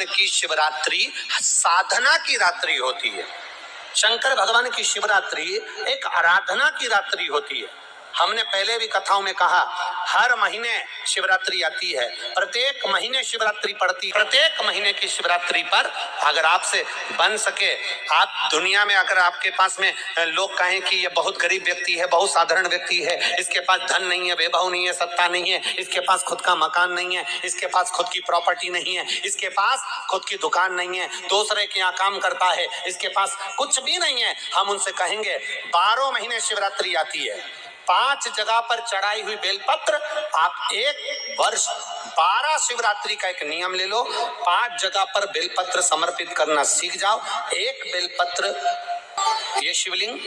की शिवरात्रि साधना की रात्रि होती है। शंकर भगवान की शिवरात्रि एक आराधना की रात्रि होती है। हमने पहले भी कथाओं में कहा, हर महीने शिवरात्रि आती है, प्रत्येक महीने शिवरात्रि पड़ती है। प्रत्येक महीने की शिवरात्रि पर अगर आपसे बन सके, आप दुनिया में अगर आपके पास में लोग कहें कि ये बहुत गरीब व्यक्ति है, बहुत साधारण व्यक्ति है, इसके पास धन नहीं है, वैभव नहीं है, सत्ता नहीं है, इसके पास खुद का मकान नहीं है, इसके पास खुद की प्रॉपर्टी नहीं है, इसके पास खुद की दुकान नहीं है, दूसरे के यहाँ काम करता है, इसके पास कुछ भी नहीं है, हम उनसे कहेंगे 12 महीने शिवरात्रि आती है, 5 जगह पर चढ़ाई हुई बेलपत्र, आप एक वर्ष 12 शिवरात्रि का एक नियम ले लो, 5 जगह पर बेलपत्र समर्पित करना सीख जाओ। एक बेलपत्र, ये शिवलिंग,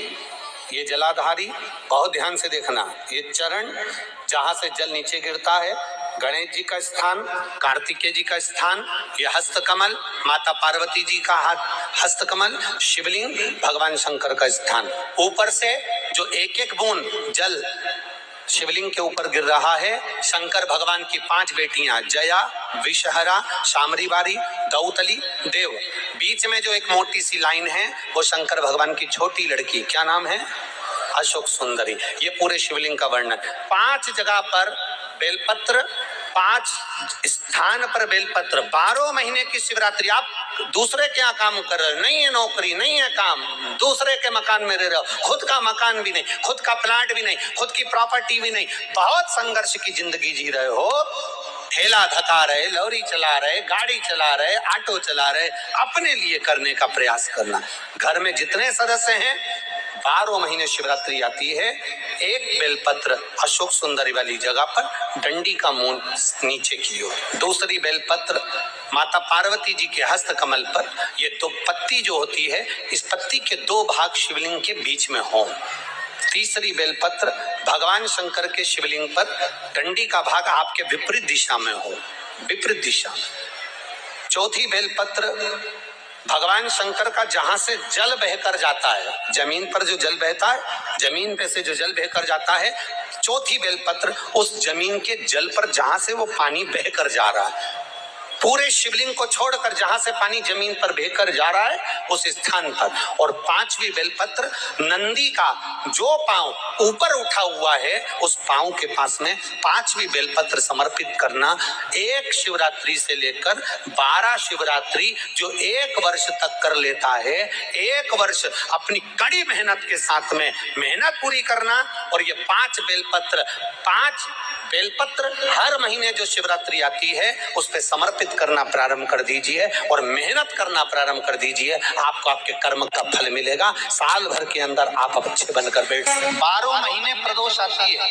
ये जलाधारी, बहुत ध्यान से देखना, ये चरण जहां से जल नीचे गिरता है, गणेश जी का स्थान, कार्तिकेय जी का स्थान, ये हस्तकमल, माता पार्वती जी का हस्तकमल, शिवलिंग, भगवान शंकर का स्थान। ऊपर से जो एक एक बूंद जल शिवलिंग के ऊपर गिर रहा है, शंकर भगवान की 5 बेटियां जया, विषहरा, शामरीवारी, दौतली, देव, बीच में जो एक मोटी सी लाइन है वो शंकर भगवान की छोटी लड़की, क्या नाम है, अशोक सुंदरी। ये पूरे शिवलिंग का वर्णन। 5 जगह पर बेलपत्र, 5 स्थान पर बेलपत्र, 12 महीने की शिवरात्रि। आप दूसरे के यहाँ काम कर रहे हो, नहीं है नौकरी, नहीं है काम, दूसरे के मकान में रह रहे हो, खुद का मकान भी नहीं, खुद का प्लाट भी नहीं, खुद की प्रॉपर्टी भी नहीं, बहुत संघर्ष की जिंदगी जी रहे हो, ठेला धका रहे, लॉरी चला रहे, गाड़ी चला रहे, ऑटो चला रहे, अपने लिए करने का प्रयास करना। घर में जितने सदस्य हैं, 12 महीने शिवरात्रि आती है, एक बेलपत्र अशोक सुंदरी वाली जगह पर डंडी का मुंह नीचे की ओर, दूसरी बेलपत्र माता पार्वती जी के हस्त कमल पर, ये 2 पत्ती जो होती है, इस पत्ती के 2 भाग शिवलिंग के बीच में हो, तीसरी बेलपत्र भगवान शंकर के शिवलिंग पर डंडी का भाग आपके विपरीत दिशा में हो, विपरीत दिशा। चौथी बेलपत्र भगवान शंकर का जहां से जल बहकर जाता है, जमीन पर जो जल बहता है, जमीन पे से जो जल बहकर जाता है, चौथी बेलपत्र उस जमीन के जल पर जहां से वो पानी बहकर जा रहा है, पूरे शिवलिंग को छोड़कर जहां से पानी जमीन पर बहकर जा रहा है उस स्थान पर। और 5वीं बेलपत्र नंदी का जो पांव ऊपर उठा हुआ है, उस पांव के पास में 5वीं बेलपत्र समर्पित करना। एक शिवरात्रि से लेकर 12 शिवरात्रि जो 1 वर्ष तक कर लेता है, 1 वर्ष अपनी कड़ी मेहनत के साथ में मेहनत पूरी करना। और ये 5 बेलपत्र हर महीने जो शिवरात्रि आती है उस पे समर्पित करना प्रारंभ कर दीजिए और मेहनत करना प्रारंभ कर दीजिए, आपको आपके कर्म का फल मिलेगा। साल भर के अंदर आप अच्छे बनकर बैठ सकते। 12 महीने प्रदोष आती है,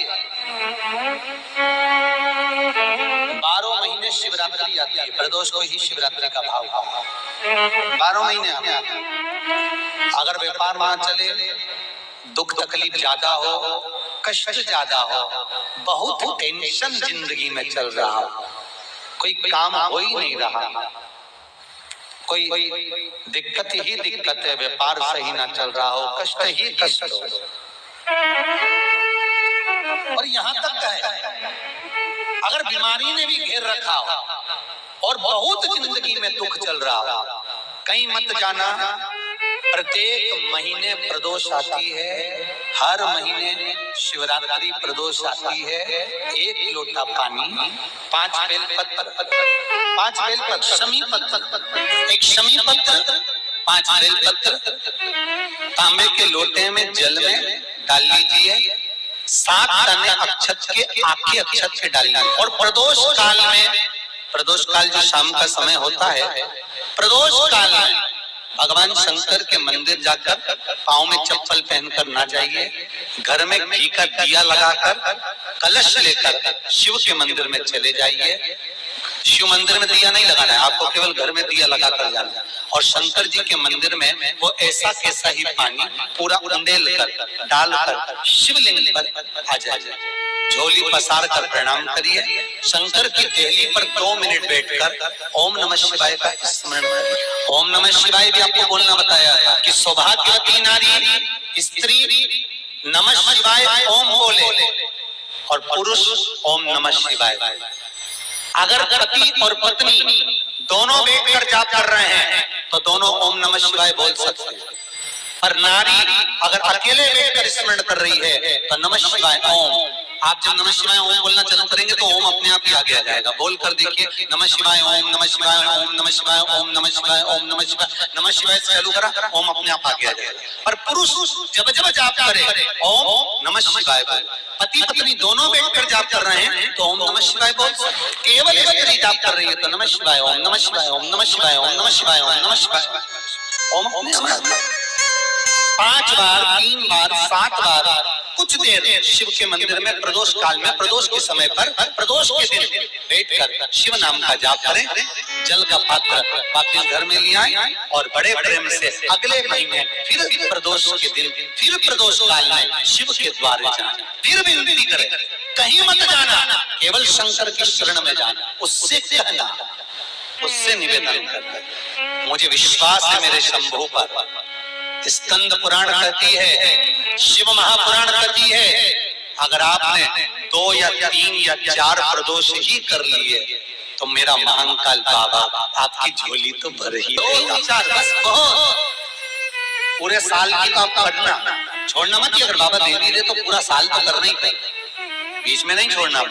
12 महीने शिवरात्रि आती है, प्रदोष को ही शिवरात्रि का भाव, 12 महीने आते हैं। अगर व्यापार ना चले, दुख तकलीफ ज्यादा हो, कष्ट ज्यादा हो, बहुत टेंशन जिंदगी में चल रहा हो, कोई काम हो ही नहीं रहा, कोई दिक्कत ही दिक्कत है, व्यापार सही ना चल रहा हो, कष्ट ही कष्ट हो, और यहाँ तक है अगर बीमारी ने भी घेर रखा हो और बहुत जिंदगी में दुख चल रहा हो, कहीं मत जाना। प्रत्येक महीने प्रदोष आती है, हर महीने शिवरात्रि प्रदोष आती है। 1 लोटा पानी, 5 बेलपत्र, 5 बेलपत्र, शमी पत्र, एक शमी पत्र, 5 बेलपत्र तांबे के लोटे में जल में डाल लीजिए, 7 तने अक्षत के आपके अक्षत पे डालिए। और प्रदोष काल में, प्रदोष काल जो शाम का समय होता है, प्रदोष काल में भगवान शंकर के मंदिर जाकर पांव में चप्पल पहनकर ना जाइए, घर में घी का दिया लगाकर कलश लेकर शिव के मंदिर में चले जाइए। शिव मंदिर में दिया नहीं लगाना है आपको, केवल घर में दिया लगाकर जाना है। और शंकर जी के मंदिर में वो ऐसा कैसा ही पानी पूरा उंडेल कर डालकर शिवलिंग पर आ जाए, झोली पसार कर प्रणाम करिए। शंकर की देहली पर 2 मिनट बैठकर ओम नमः शिवाय का स्मरण करिए। ओम नमः शिवाय भी आपको बोलना बताया था कि सौभाग्यवती नारी स्त्री नमः शिवाय ओम बोले और पुरुष ओम नमः शिवाय। अगर पति और पत्नी दोनों बैठकर जाप कर रहे हैं तो दोनों ओम नमः शिवाय बोल सकते हैं। पर नारी अगर अकेले बैठकर स्मरण कर रही है तो नमः शिवाय ओम, आप जब नमः शिवाय ओम बोलना चालू करेंगे तो ओम अपने आप ही आगे आ जाएगा। बोल कर देखिए, नमः शिवाय ओम नमः शिवाय ओम नमः शिवाय ओम नमः शिवाय ओम नमः शिवाय, नमः शिवाय चालू करा, ओम अपने आप आगे आ जाएगा। पर पुरुष जब जब जाप करे ओम नमः शिवाय बोल, पति पत्नी दोनों बैठकर जाप कर रहे हैं तो ओम नमः शिवाय बोल, केवल स्त्री जाप कर रही है तो नमः शिवाय ओम नमः शिवाय ओम नमः शिवाय ओम नमः शिवाय ओम नमः शिवाय, ओम अपने आप 5 बार 3 बार 7 बार कुछ देर शिव के मंदिर में प्रदोष काल में, प्रदोष के समय पर, प्रदोष के दिन बैठकर शिव नाम का जाप करें। जल का पात्र वापस घर में ले आए और बड़े प्रेम से अगले महीने फिर प्रदोष के दिन, फिर प्रदोष काल में शिव के द्वारे जाए, फिर विनती करें, कहीं मत जाना, केवल शंकर की शरण में जाना, उससे कहना, उससे निवेदन करना, मुझे विश्वास है मेरे शंभू पर। स्कंद पुराण कहती है, शिव महापुराण कहती है, अगर आपने 2 या 3 या 4 प्रदोष ही कर लिए तो मेरा महाकाल बाबा आपकी झोली तो भर ही देगा। 4 बस बहुत, पूरे साल की आप करना, छोड़ना मत कि अगर बाबा दे दे तो पूरा साल तो करना ही कहीं, बीच में नहीं छोड़ना।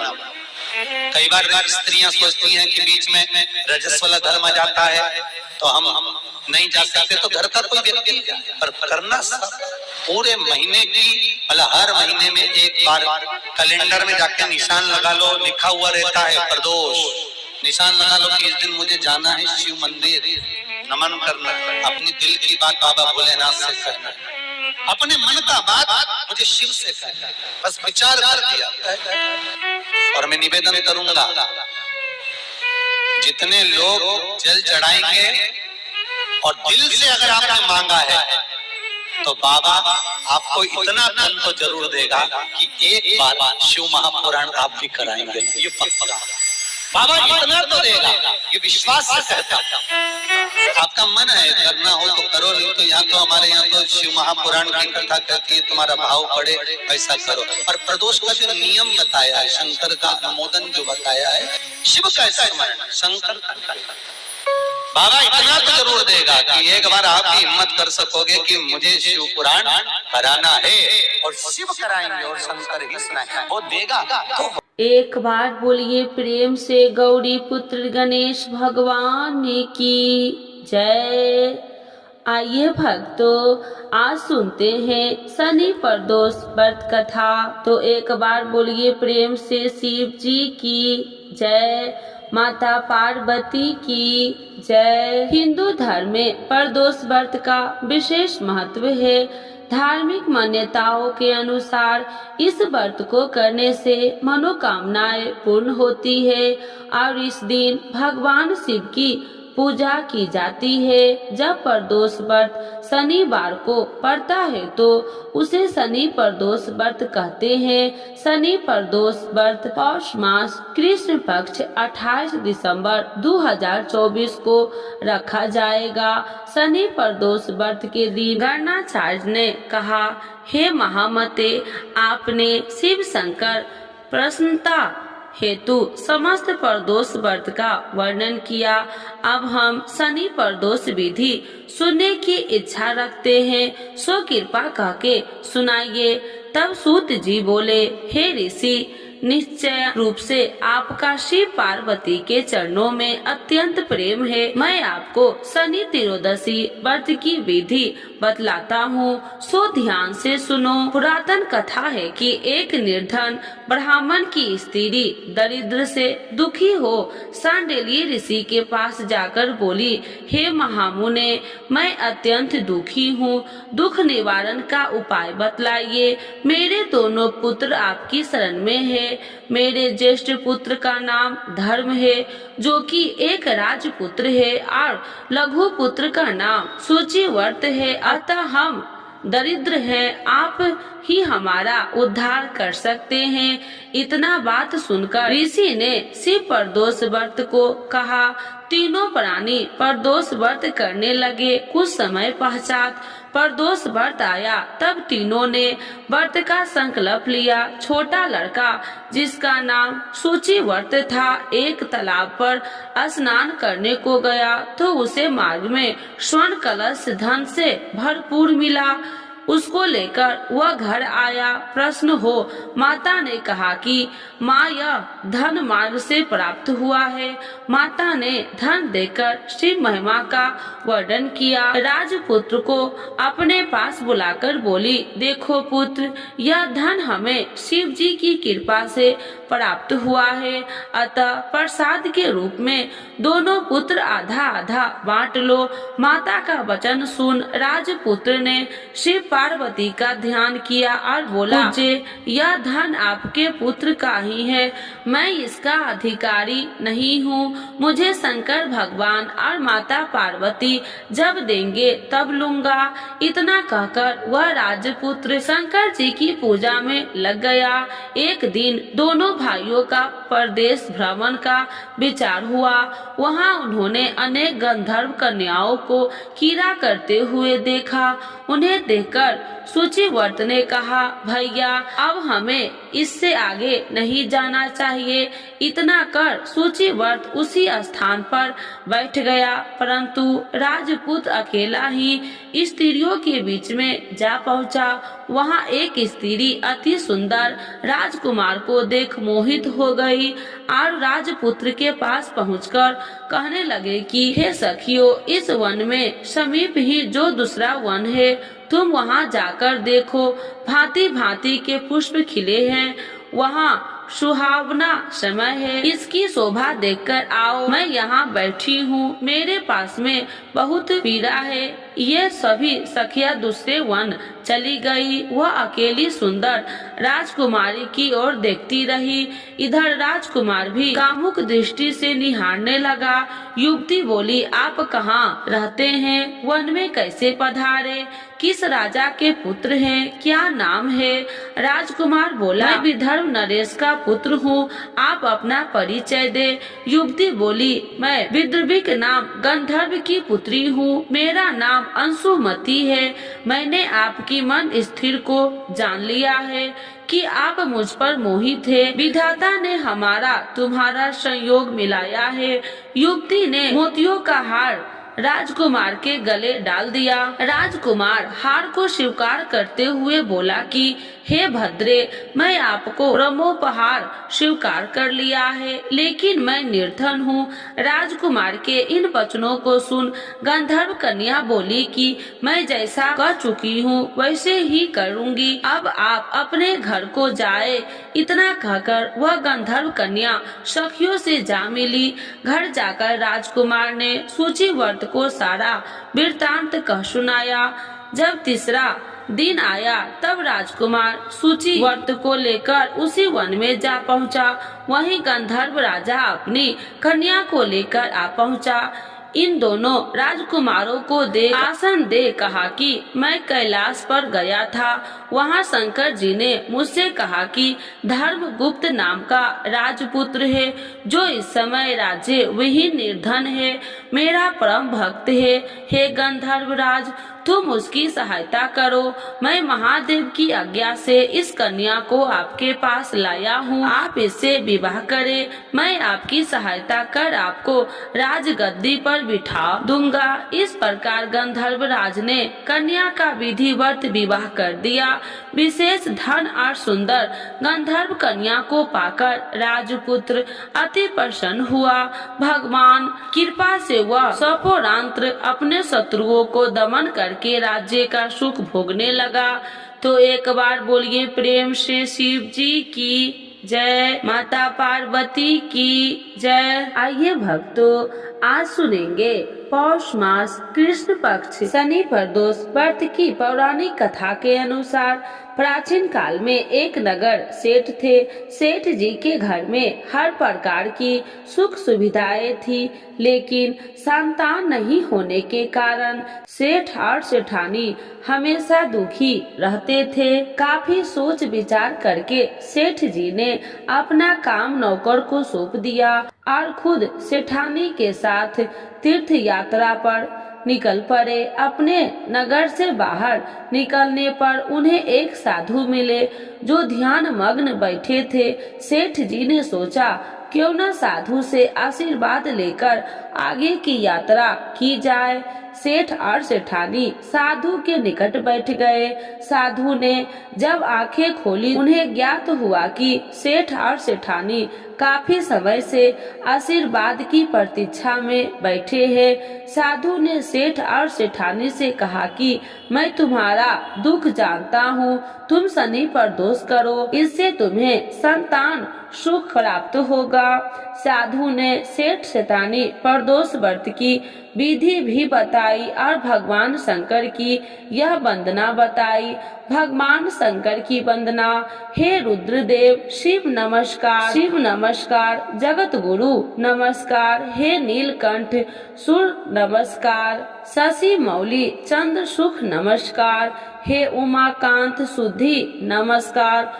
कई बार स्त्रियां सोचती हैं कि बीच में रजस्वला धर्म आ जाता है तो हम नहीं जा सकते, तो घर का कोई व्यक्ति पर करना पूरे महीने की, मतलब हर महीने में एक बार कैलेंडर में जाके निशान लगा लो, लिखा हुआ रहता है प्रदोष, निशान लगा लो कि इस दिन मुझे जाना है शिव मंदिर, नमन करना, अपनी दिल की बात बाबा भोलेनाथ से कहना, अपने मन का बात मुझे शिव से कहना, बस विचार कर दिया। और मैं निवेदन करूंगा, जितने लोग जल चढ़ाएंगे और दिल से अगर आपने मांगा है तो बाबा आपको इतना धन तो जरूर देगा कि एक बार शिव महापुराण आप भी कराएंगे, ये पक्का। बाबा इतना तो देगा, ये विश्वास से कहता। आपका मन है करना हो तो करो, नहीं तो यहाँ तो हमारे यहाँ तो शिव महापुराण की कथा कहती है, तुम्हारा भाव पड़े ऐसा करो। और प्रदोष का जो नियम बताया है, शंकर का अनुमोदन जो बताया है, शिव का स्मरण, शंकर बाबा इतना तो जरूर देगा कि एक बार आप भी हिम्मत कर सकोगे कि मुझे शिव पुराण कराना है, और शिव कराएंगे और शंकर ही सुनाएंगे, वो देगा। एक बार बोलिए प्रेम से गौरी पुत्र गणेश भगवान की जय। आइए भक्तों, आज सुनते हैं शनि प्रदोष व्रत कथा। तो एक बार बोलिए प्रेम से शिव जी की जय, माता पार्वती की जय। हिंदू धर्म में प्रदोष व्रत का विशेष महत्व है। धार्मिक मान्यताओं के अनुसार इस व्रत को करने से मनोकामनाएं पूर्ण होती है और इस दिन भगवान शिव की पूजा की जाती है। जब प्रदोष व्रत शनिवार को पड़ता है तो उसे शनि प्रदोष व्रत कहते हैं। शनि प्रदोष व्रत पौष मास कृष्ण पक्ष 28 दिसंबर 2024 को रखा जाएगा। शनि प्रदोष व्रत के दिन गणाचार्य ने कहा, हे महामते, आपने शिव शंकर प्रसन्नता हेतु समस्त प्रदोष व्रत का वर्णन किया। अब हम शनि प्रदोष विधि सुनने की इच्छा रखते हैं, सो कृपा कह के सुनाइए। तब सूत जी बोले, हे ऋषि, निश्चय रूप से आपका शिव पार्वती के चरणों में अत्यंत प्रेम है। मैं आपको शनि त्रयोदशी व्रत की विधि बतलाता हूँ, सो ध्यान से सुनो। पुरातन कथा है कि एक निर्धन ब्राह्मण की स्त्री दरिद्र से दुखी हो शांडिल्य ऋषि के पास जाकर बोली, हे महामुने, मैं अत्यंत दुखी हूँ, दुख निवारण का उपाय बतलाइए। मेरे दोनों पुत्र आपकी शरण में है। मेरे ज्येष्ठ पुत्र का नाम धर्म है, जो कि एक राजपुत्र है, और लघु पुत्र का नाम सूचिवर्त है। अतः हम दरिद्र हैं, आप ही हमारा उद्धार कर सकते हैं। इतना बात सुनकर ऋषि ने शिव प्रदोष व्रत को कहा। तीनों प्राणी प्रदोष व्रत करने लगे। कुछ समय पश्चात प्रदोष व्रत आया तब तीनों ने व्रत का संकल्प लिया। छोटा लड़का जिसका नाम सूचिव्रत था एक तालाब पर स्नान करने को गया तो उसे मार्ग में स्वर्ण कलश धन से भरपूर मिला। उसको लेकर वह घर आया। प्रश्न हो, माता ने कहा कि माँ यह धन मार्ग से प्राप्त हुआ है। माता ने धन देकर शिव महिमा का वर्णन किया। राजपुत्र को अपने पास बुलाकर बोली, देखो पुत्र, यह धन हमें शिव जी की कृपा से प्राप्त हुआ है, अतः प्रसाद के रूप में दोनों पुत्र आधा आधा बांट लो। माता का वचन सुन राजपुत्र ने शिव पार्वती का ध्यान किया और बोला, मुझे यह धन आपके पुत्र का ही है, मैं इसका अधिकारी नहीं हूँ। मुझे शंकर भगवान और माता पार्वती जब देंगे तब लूंगा। इतना कहकर वह राजपुत्र शंकर जी की पूजा में लग गया। एक दिन दोनों भाइयों का परदेश भ्रमण का विचार हुआ। वहाँ उन्होंने अनेक गंधर्व कन्याओं को कीड़ा करते हुए देखा। उन्हें देखकर सूचिव्रत ने कहा, भैया अब हमें इससे आगे नहीं जाना चाहिए। इतना कर सूचिव्रत उसी स्थान पर बैठ गया, परंतु राजपुत्र अकेला ही स्त्रियों के बीच में जा पहुंचा। वहां एक स्त्री अति सुंदर राजकुमार को देख मोहित हो गई और राजपुत्र के पास पहुंचकर कहने लगे कि हे सखियों, इस वन में समीप ही जो दूसरा वन है, तुम वहां जाकर देखो। भांति भांति के पुष्प खिले हैं, वहाँ सुहावना समय है, इसकी शोभा देखकर आओ। मैं यहाँ बैठी हूँ, मेरे पास में बहुत पीड़ा है। ये सभी सखिया दूसरे वन चली गई। वह अकेली सुंदर राजकुमारी की ओर देखती रही। इधर राजकुमार भी कामुक दृष्टि से निहारने लगा। युवती बोली, आप कहाँ रहते हैं? वन में कैसे पधारे? किस राजा के पुत्र हैं? क्या नाम है? राजकुमार बोला, मैं विदर्भ नरेश का पुत्र हूँ, आप अपना परिचय दे। युवती बोली, मैं विदर्भिक नाम गंधर्व की पुत्री हूँ, मेरा नाम अंशुमती है। मैंने आपकी मन स्थिर को जान लिया है कि आप मुझ पर मोहित है। विधाता ने हमारा तुम्हारा संयोग मिलाया है। युवती ने मोतियों का हार राजकुमार के गले डाल दिया। राजकुमार हार को स्वीकार करते हुए बोला कि हे भद्रे, मैं आपको ब्रह्मोपहार स्वीकार कर लिया है, लेकिन मैं निर्धन हूँ। राजकुमार के इन वचनों को सुन गंधर्व कन्या बोली कि मैं जैसा कर चुकी हूँ वैसे ही करूँगी, अब आप अपने घर को जाए। इतना कहकर वह गंधर्व कन्या सखियों से जा मिली। घर जाकर राजकुमार ने सूचिव्रत को सारा वृत्तांत कह सुनाया। जब तीसरा दिन आया तब राजकुमार सूचिव्रत को लेकर उसी वन में जा पहुंचा। वहीं गंधर्व राजा अपनी कन्या को लेकर आ पहुंचा। इन दोनों राजकुमारों को देख आसन दे कहा कि मैं कैलाश पर गया था, वहां शंकर जी ने मुझसे कहा कि धर्मगुप्त नाम का राजपुत्र है जो इस समय राज्य विहीन निर्धन है, मेरा परम भक्त है। हे गंधर्व राज, तुम उसकी सहायता करो। मैं महादेव की आज्ञा से इस कन्या को आपके पास लाया हूँ, आप इससे विवाह करें। मैं आपकी सहायता कर आपको राजगद्दी पर बिठा दूंगा। इस प्रकार गंधर्व राज ने कन्या का विधिवत विवाह कर दिया। विशेष धन और सुंदर गंधर्व कन्या को पाकर राजपुत्र अति प्रसन्न हुआ। भगवान कृपा से वह सपोरांत्र अपने शत्रुओं को दमन करके राज्य का सुख भोगने लगा। तो एक बार बोलिए प्रेम से शिव जी की जय, माता पार्वती की जय। आइए भक्तों, आज सुनेंगे पौष मास कृष्ण पक्ष शनि प्रदोष व्रत की पौराणिक कथा के अनुसार प्राचीन काल में एक नगर सेठ थे। सेठ जी के घर में हर प्रकार की सुख सुविधाएं थी, लेकिन संतान नहीं होने के कारण सेठ और सेठानी हमेशा दुखी रहते थे। काफी सोच विचार करके सेठ जी ने अपना काम नौकर को सौंप दिया और खुद सेठानी के साथ तीर्थ यात्रा पर निकल पड़े। अपने नगर से बाहर निकलने पर उन्हें एक साधु मिले जो ध्यान मग्न बैठे थे। सेठ जी ने सोचा क्यों न साधु से आशीर्वाद लेकर आगे की यात्रा की जाए। सेठ और सेठानी साधु के निकट बैठ गए। साधु ने जब आंखें खोली उन्हें ज्ञात हुआ कि सेठ और सेठानी काफी समय से आशीर्वाद की प्रतीक्षा में बैठे हैं। साधु ने सेठ और सेठानी से कहा कि मैं तुम्हारा दुख जानता हूँ, तुम शनि पर दोष करो, इससे तुम्हें संतान सुख प्राप्त होगा। साधु ने सेठ सेठानी पर दोष व्रत की विधि भी बताई और भगवान शंकर की यह वंदना बताई। भगवान शंकर की वंदना। हे रुद्रदेव शिव नमस्कार, शिव नमस्कार, जगत गुरु नमस्कार, हे नीलकंठ सूर नमस्कार, शशि मौली चंद्र सुख नमस्कार, हे उमाकांत शुद्धि नमस्कार,